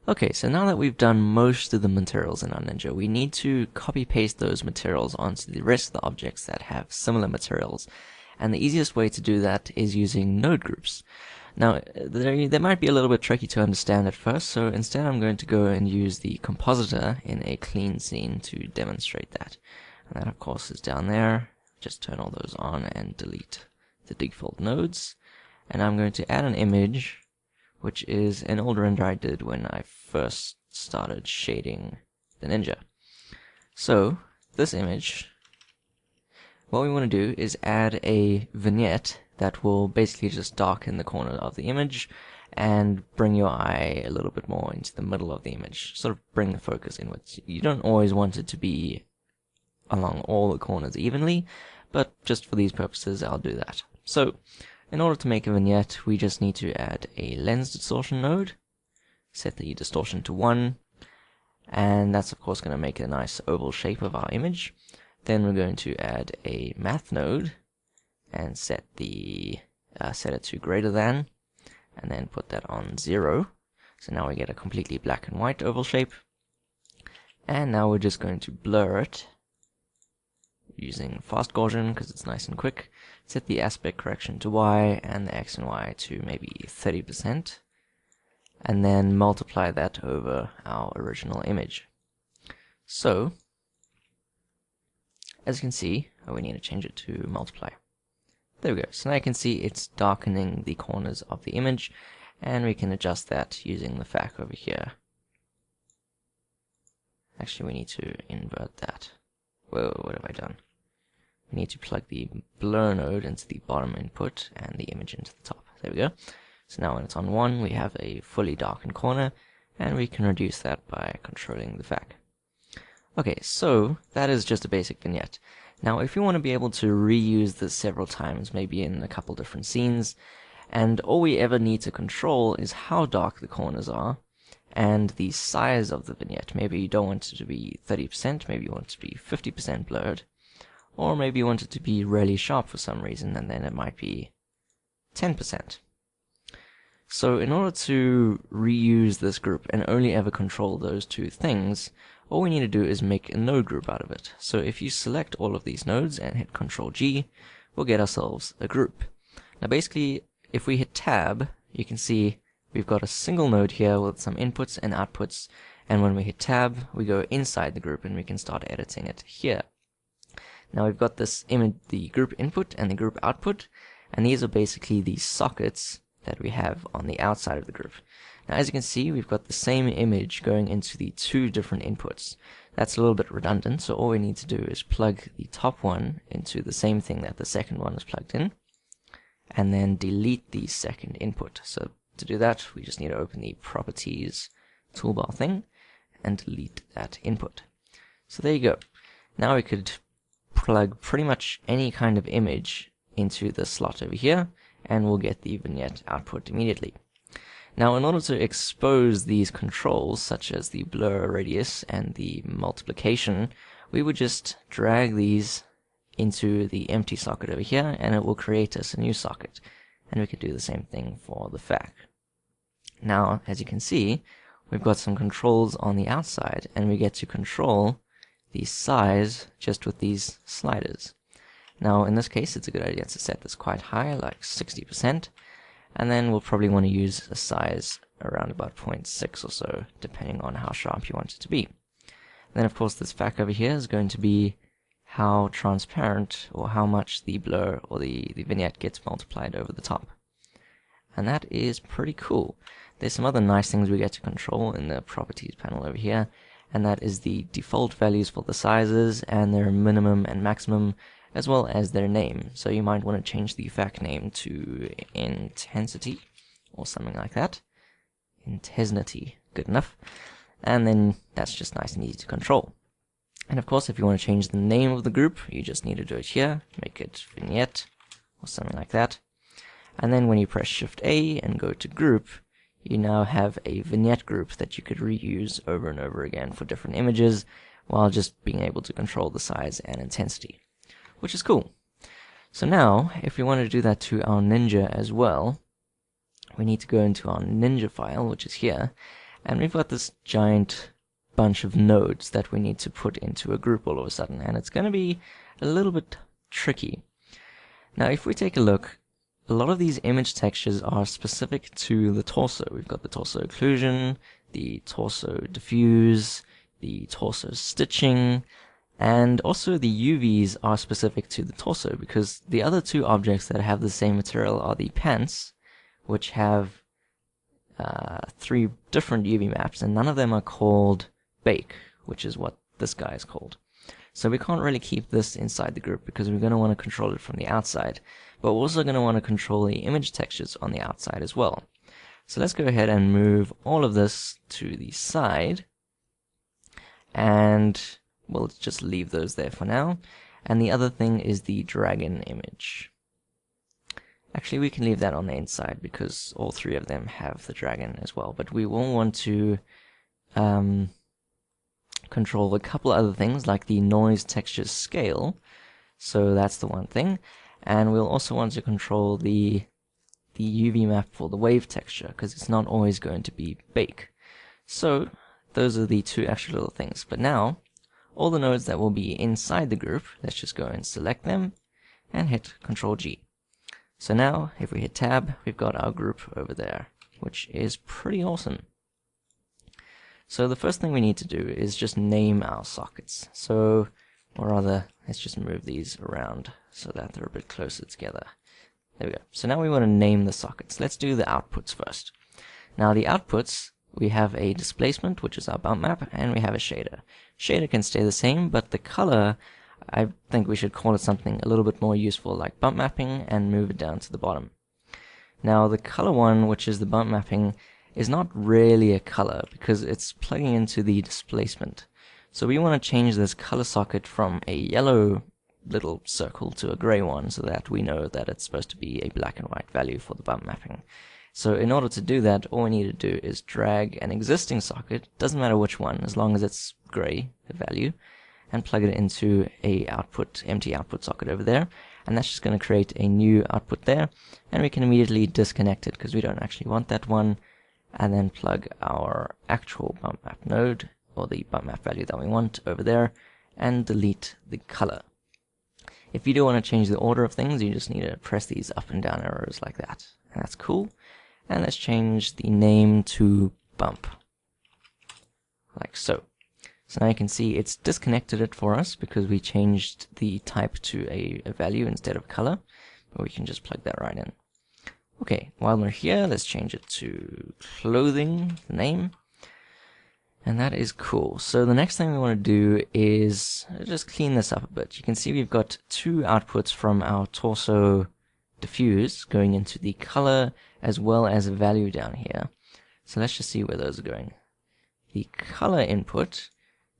Okay, so now that we've done most of the materials in our Ninja, we need to copy paste those materials onto the rest of the objects that have similar materials. And the easiest way to do that is using node groups. Now, they might be a little bit tricky to understand at first, so instead I'm going to go and use the compositor in a clean scene to demonstrate that. And that, of course, is down there. Just turn all those on and delete the default nodes. And I'm going to add an image, which is an old render I did when I first started shading the Ninja. So, this image, what we want to do is add a vignette that will basically just darken the corner of the image and bring your eye a little bit more into the middle of the image, sort of bring the focus inwards. You don't always want it to be along all the corners evenly, but just for these purposes I'll do that. So, in order to make a vignette, we just need to add a lens distortion node, set the distortion to 1, and that's of course going to make a nice oval shape of our image. Then we're going to add a math node and set it to greater than, and then put that on 0. So now we get a completely black and white oval shape. And now we're just going to blur it using fast Gaussian because it's nice and quick. Set the aspect correction to Y and the X and Y to maybe 30%, and then multiply that over our original image. So, as you can see, we need to change it to multiply. There we go. So now you can see it's darkening the corners of the image, and we can adjust that using the FAC over here. Actually, we need to invert that. Whoa, what have I done? We need to plug the blur node into the bottom input and the image into the top. There we go. So now when it's on 1, we have a fully darkened corner, and we can reduce that by controlling the FAC. Okay, so that is just a basic vignette. Now if you want to be able to reuse this several times, maybe in a couple different scenes, and all we ever need to control is how dark the corners are, and the size of the vignette. Maybe you don't want it to be 30%, maybe you want it to be 50% blurred, or maybe you want it to be really sharp for some reason, and then it might be 10%. So in order to reuse this group and only ever control those two things, all we need to do is make a node group out of it. So if you select all of these nodes and hit Ctrl G, we'll get ourselves a group. Now basically, if we hit Tab, you can see we've got a single node here with some inputs and outputs, and when we hit Tab, we go inside the group and we can start editing it here. Now we've got this image, the group input and the group output, and these are basically the sockets that we have on the outside of the group. Now as you can see, we've got the same image going into the two different inputs. That's a little bit redundant, so all we need to do is plug the top one into the same thing that the second one is plugged in, and then delete the second input. So to do that, we just need to open the properties toolbar thing and delete that input. So there you go. Now we could plug pretty much any kind of image into the slot over here, and we'll get the vignette output immediately. Now in order to expose these controls, such as the blur radius and the multiplication, we would just drag these into the empty socket over here, and it will create us a new socket. And we could do the same thing for the FAC. Now, as you can see, we've got some controls on the outside, and we get to control the size just with these sliders. Now, in this case, it's a good idea to set this quite high, like 60%, and then we'll probably want to use a size around about 0.6 or so, depending on how sharp you want it to be. Then, of course, this FAC over here is going to be how transparent or how much the blur or the vignette gets multiplied over the top. And that is pretty cool. There's some other nice things we get to control in the properties panel over here, and that is the default values for the sizes and their minimum and maximum, as well as their name. So you might want to change the FAC name to intensity or something like that. Intensity, good enough. And then that's just nice and easy to control. And of course, if you want to change the name of the group, you just need to do it here, make it vignette or something like that. And then when you press Shift A and go to group, you now have a vignette group that you could reuse over and over again for different images, while just being able to control the size and intensity, which is cool. So now, if we want to do that to our Ninja as well, we need to go into our Ninja file, which is here, And we've got this giant bunch of nodes that we need to put into a group all of a sudden, and it's going to be a little bit tricky. Now if we take a look, a lot of these image textures are specific to the torso. We've got the torso occlusion, the torso diffuse, the torso stitching, and also the UVs are specific to the torso, because the other two objects that have the same material are the pants, which have 3 different UV maps, and none of them are called bake, which is what this guy is called. So we can't really keep this inside the group because we're going to want to control it from the outside, but we're also going to want to control the image textures on the outside as well. So let's go ahead and move all of this to the side, and we'll just leave those there for now. And the other thing is the dragon image. Actually, we can leave that on the inside because all 3 of them have the dragon as well, but we will want to control a couple other things like the noise texture scale, so that's the one thing, and we'll also want to control the UV map for the wave texture because it's not always going to be bake. So those are the 2 extra little things. But now all the nodes that will be inside the group, let's just go and select them and hit Ctrl G. So now if we hit tab, we've got our group over there, which is pretty awesome. So the first thing we need to do is just name our sockets. So, or rather, let's just move these around so that they're a bit closer together. There we go. So now we want to name the sockets. Let's do the outputs first. Now the outputs, we have a displacement, which is our bump map, and we have a shader. Shader can stay the same, but the color, I think we should call it something a little bit more useful, like bump mapping, and move it down to the bottom. Now the color one, which is the bump mapping, is not really a color because it's plugging into the displacement. So we want to change this color socket from a yellow little circle to a gray one so that we know that it's supposed to be a black and white value for the bump mapping. So in order to do that, all we need to do is drag an existing socket, doesn't matter which one, as long as it's gray, the value, and plug it into a empty output socket over there, and that's just going to create a new output there, and we can immediately disconnect it because we don't actually want that one, and then plug our actual bump map node, or the bump map value that we want over there, and delete the color. If you do want to change the order of things, you just need to press these up and down arrows like that, and that's cool. And let's change the name to bump, like so. So now you can see it's disconnected it for us because we changed the type to a value instead of color, but we can just plug that right in. Okay, while we're here, let's change it to clothing, the name, and that is cool. So the next thing we want to do is just clean this up a bit. You can see we've got 2 outputs from our torso diffuse going into the color as well as a value down here. So let's just see where those are going. The color input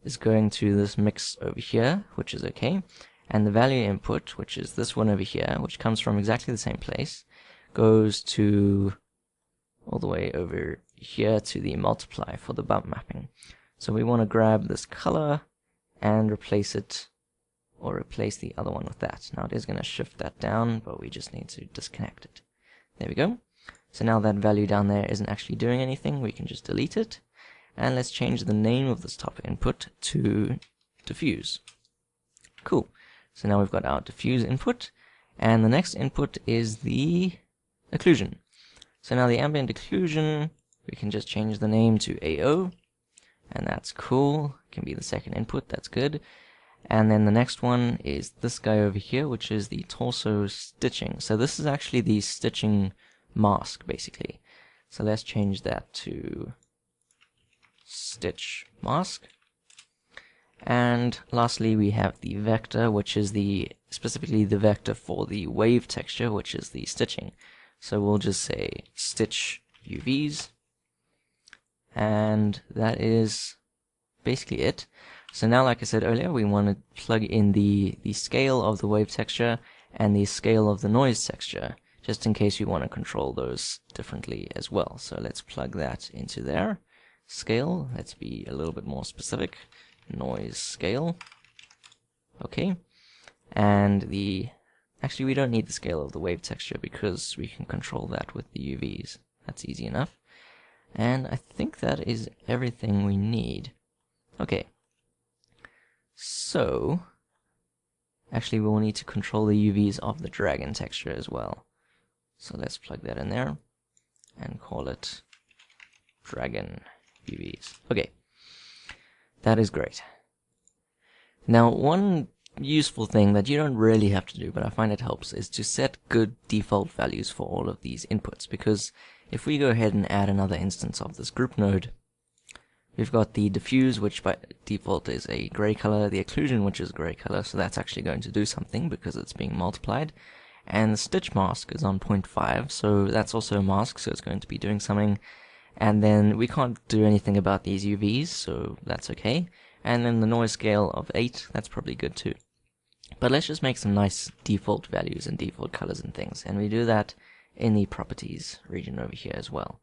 is going to this mix over here, which is okay, and the value input, which is this one over here, which comes from exactly the same place, goes to all the way over here to the multiply for the bump mapping. So we want to grab this color and replace it, or replace the other one with that. Now it is going to shift that down, but we just need to disconnect it. There we go. So now that value down there isn't actually doing anything, we can just delete it. And let's change the name of this top input to diffuse. Cool. So now we've got our diffuse input, and the next input is the occlusion. So now the ambient occlusion, we can just change the name to AO, and that's cool. It can be the second input, that's good. And then the next one is this guy over here, which is the torso stitching. So this is actually the stitching mask, basically. So let's change that to stitch mask. And lastly, we have the vector, which is specifically the vector for the wave texture, which is the stitching. So we'll just say stitch UVs, and that is basically it. So now, like I said earlier, we want to plug in the scale of the wave texture and the scale of the noise texture, just in case you want to control those differently as well. So let's plug that into there. Scale, let's be a little bit more specific. Noise scale. Okay. And actually we don't need the scale of the wave texture because we can control that with the UVs. That's easy enough. And I think that is everything we need. Okay. So, actually we'll need to control the UVs of the dragon texture as well. So let's plug that in there and call it dragon UVs. Okay. That is great. Now, one useful thing that you don't really have to do, but I find it helps, is to set good default values for all of these inputs, because if we go ahead and add another instance of this group node, we've got the diffuse, which by default is a gray color, the occlusion, which is a gray color, so that's actually going to do something because it's being multiplied, and the stitch mask is on 0.5, so that's also a mask, so it's going to be doing something, and then we can't do anything about these UVs, so that's okay. And then the noise scale of 8, that's probably good too. But let's just make some nice default values and default colors and things, and we do that in the properties region over here as well.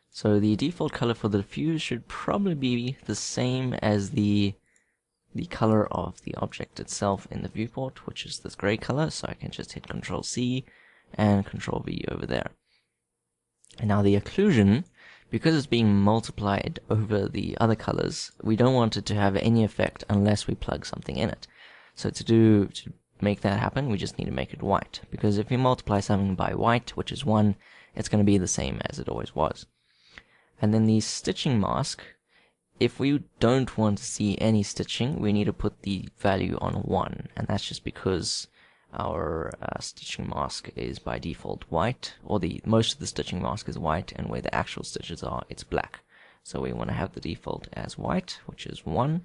So the default color for the diffuse should probably be the same as the color of the object itself in the viewport, which is this gray color, so I can just hit Control C and Control V over there. And now the occlusion, because it's being multiplied over the other colors, we don't want it to have any effect unless we plug something in it. So to make that happen, we just need to make it white, because if you multiply something by white, which is 1, it's going to be the same as it always was. And then the stitching mask, if we don't want to see any stitching, we need to put the value on 1, and that's just because our stitching mask is by default white, or most of the stitching mask is white, and where the actual stitches are, it's black. So we want to have the default as white, which is 1,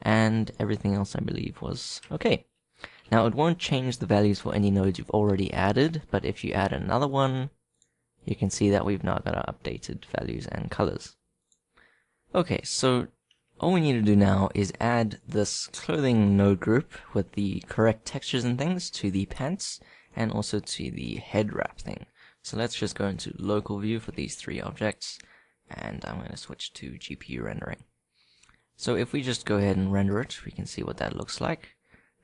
and everything else I believe was okay. Now it won't change the values for any nodes you've already added, but if you add another one, you can see that we've now got our updated values and colors. Okay, so all we need to do now is add this clothing node group with the correct textures and things to the pants and also to the head wrap thing. So let's just go into local view for these 3 objects, and I'm going to switch to GPU rendering. So if we just go ahead and render it, we can see what that looks like.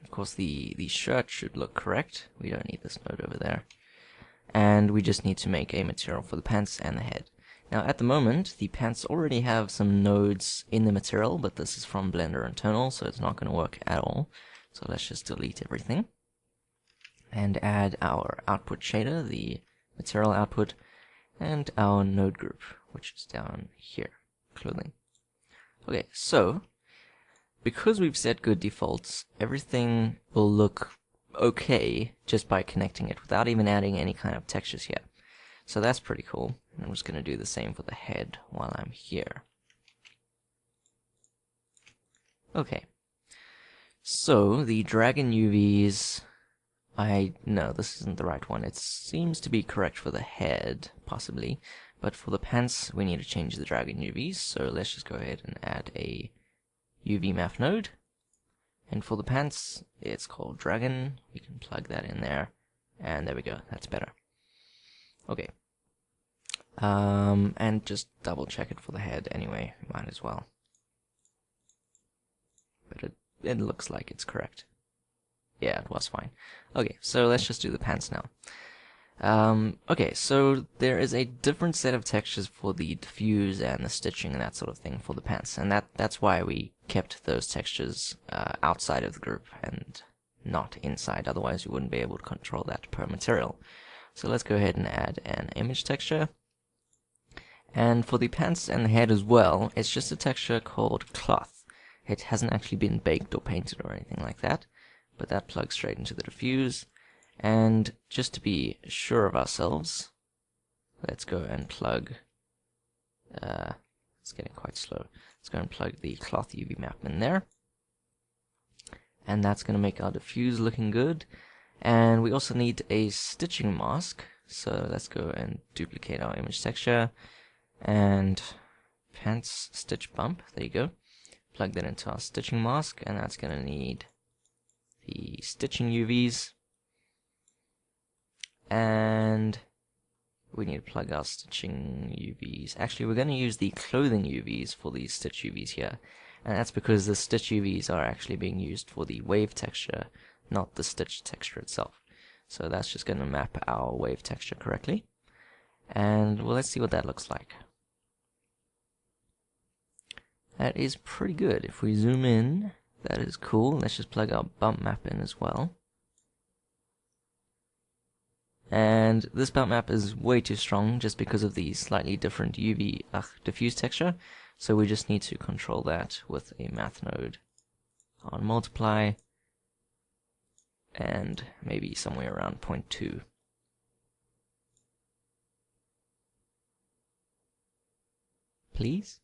Of course the shirt should look correct. We don't need this node over there. And we just need to make a material for the pants and the head. Now at the moment, the pants already have some nodes in the material, but this is from Blender internal, so it's not going to work at all. So let's just delete everything. And add our output shader, the material output, and our node group, which is down here, clothing. Okay, so, because we've set good defaults, everything will look okay just by connecting it without even adding any kind of textures here. So that's pretty cool. I'm just going to do the same for the head while I'm here. Okay. So, the dragon UVs... No, this isn't the right one. It seems to be correct for the head, possibly. But for the pants, we need to change the dragon UVs. So let's just go ahead and add a UV math node. And for the pants, it's called dragon. We can plug that in there. And there we go. That's better. Okay. And just double check it for the head anyway, might as well. But it looks like it's correct. Yeah, it was fine. Okay, so let's just do the pants now. Okay, so there is a different set of textures for the diffuse and the stitching and that sort of thing for the pants, and that's why we kept those textures outside of the group and not inside, otherwise you wouldn't be able to control that per material. So let's go ahead and add an image texture. And for the pants and the head as well, it's just a texture called cloth. It hasn't actually been baked or painted or anything like that, but that plugs straight into the diffuse. And just to be sure of ourselves, let's go and plug, it's getting quite slow, let's go and plug the cloth UV map in there. And that's going to make our diffuse looking good. And we also need a stitching mask, so let's go and duplicate our image texture, and pants stitch bump, there you go. Plug that into our stitching mask, and that's going to need the stitching UVs. And we need to plug our stitching UVs. Actually, we're going to use the clothing UVs for these stitch UVs here. And that's because the stitch UVs are actually being used for the wave texture, not the stitch texture itself. So that's just going to map our wave texture correctly. And well, let's see what that looks like. that is pretty good. If we zoom in, that is cool. Let's just plug our bump map in as well. And this bump map is way too strong just because of the slightly different UV diffuse texture. So we just need to control that with a math node on multiply and maybe somewhere around 0.2. Please?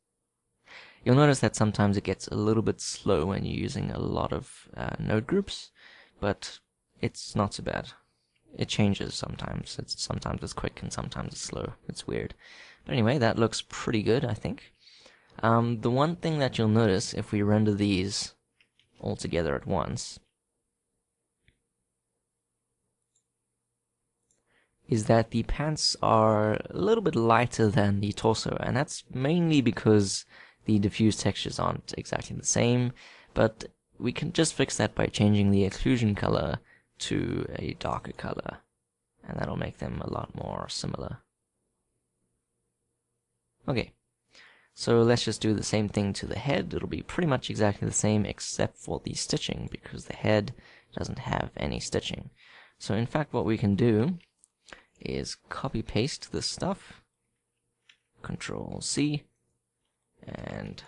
You'll notice that sometimes it gets a little bit slow when you're using a lot of node groups, but it's not so bad. It changes sometimes. Sometimes it's quick and sometimes it's slow. It's weird. But anyway, that looks pretty good, I think. The one thing that you'll notice if we render these all together at once is that the pants are a little bit lighter than the torso, and that's mainly because the diffuse textures aren't exactly the same, but we can just fix that by changing the occlusion color to a darker color, and that'll make them a lot more similar. Okay, so let's just do the same thing to the head. It'll be pretty much exactly the same except for the stitching, because the head doesn't have any stitching. So in fact what we can do is copy paste this stuff, Control C and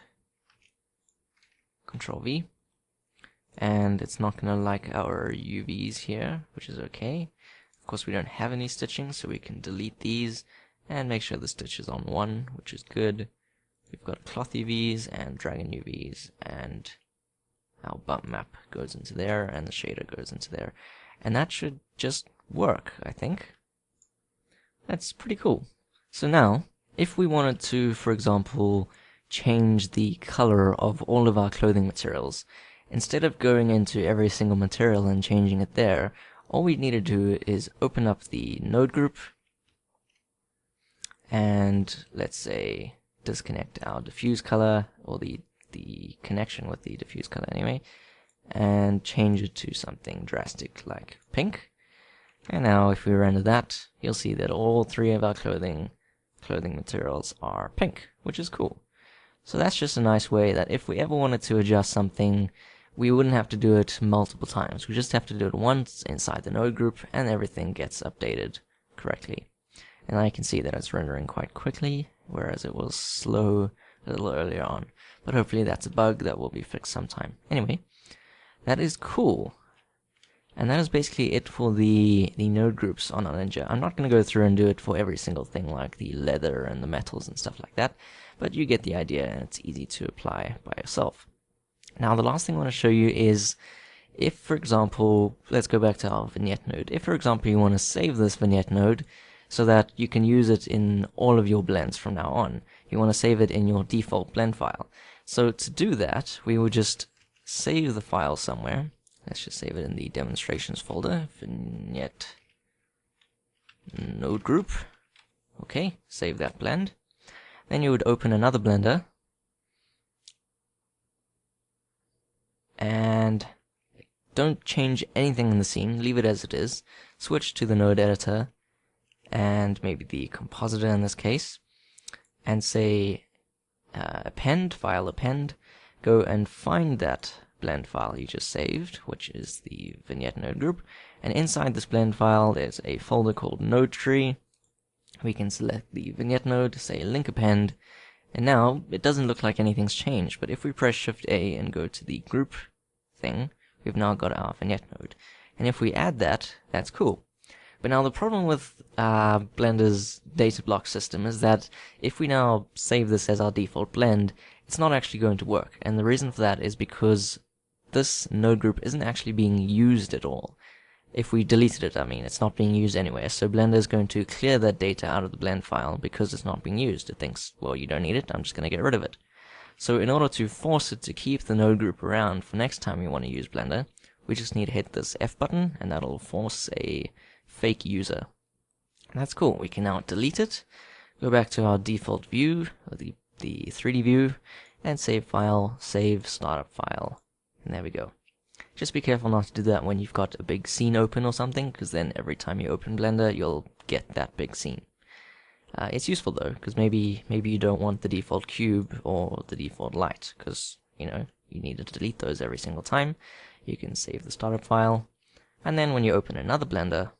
Control V, and it's not gonna like our UVs here, which is okay. Of course we don't have any stitching, so we can delete these and make sure the stitch is on 1, which is good. We've got cloth UVs and dragon UVs, and our bump map goes into there and the shader goes into there, and that should just work, I think. That's pretty cool. So now, if we wanted to, for example, change the color of all of our clothing materials, instead of going into every single material and changing it there, all we need to do is open up the node group and let's say disconnect our diffuse color, or the connection with the diffuse color anyway, and change it to something drastic like pink. And now if we render that, you'll see that all 3 of our clothing materials are pink, which is cool. So that's just a nice way that if we ever wanted to adjust something, we wouldn't have to do it multiple times. We just have to do it once inside the node group and everything gets updated correctly. And I can see that it's rendering quite quickly, whereas it was slow a little earlier on. But hopefully that's a bug that will be fixed sometime. Anyway, that is cool. And that is basically it for the node groups on Ninja. I'm not going to go through and do it for every single thing like the leather and the metals and stuff like that, but you get the idea and it's easy to apply by yourself. Now the last thing I want to show you is if, for example, let's go back to our vignette node. If, for example, you want to save this vignette node so that you can use it in all of your blends from now on, you want to save it in your default blend file. So to do that, we will just save the file somewhere. Let's just save it in the demonstrations folder, vignette node group. Okay, save that blend. Then you would open another blender and don't change anything in the scene, leave it as it is. Switch to the node editor and maybe the compositor in this case, and say append, file append, go and find that blend file you just saved, which is the vignette node group, and inside this blend file there's a folder called node tree. We can select the vignette node, say link append, and now it doesn't look like anything's changed, but if we press Shift A and go to the group thing, we've now got our vignette node. And if we add that, that's cool. But now the problem with Blender's data block system is that if we now save this as our default blend, it's not actually going to work. And the reason for that is because this node group isn't actually being used at all. If we deleted it, I mean, it's not being used anywhere, so Blender is going to clear that data out of the blend file because it's not being used. It thinks, well, you don't need it, I'm just going to get rid of it. So in order to force it to keep the node group around for next time we want to use Blender, we just need to hit this F button, and that'll force a fake user. And that's cool. We can now delete it, go back to our default view, or the 3D view, and save file, save startup file, and there we go. Just be careful not to do that when you've got a big scene open or something, because then every time you open Blender, you'll get that big scene. It's useful though, because maybe you don't want the default cube or the default light, because you need to delete those every single time. You can save the startup file, and then when you open another Blender,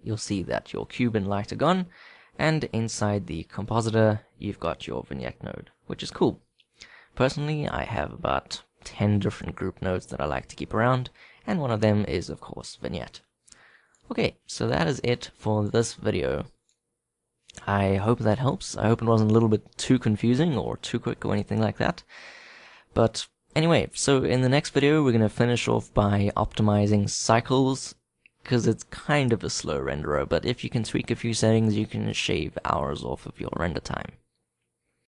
you'll see that your cube and light are gone, and inside the compositor you've got your vignette node, which is cool. Personally, I have about 10 different group nodes that I like to keep around, and one of them is of course vignette. Okay, so that is it for this video. I hope that helps. I hope it wasn't a little bit too confusing or too quick or anything like that. But anyway, so in the next video we're going to finish off by optimizing cycles, because it's kind of a slow renderer, but if you can tweak a few settings you can shave hours off of your render time.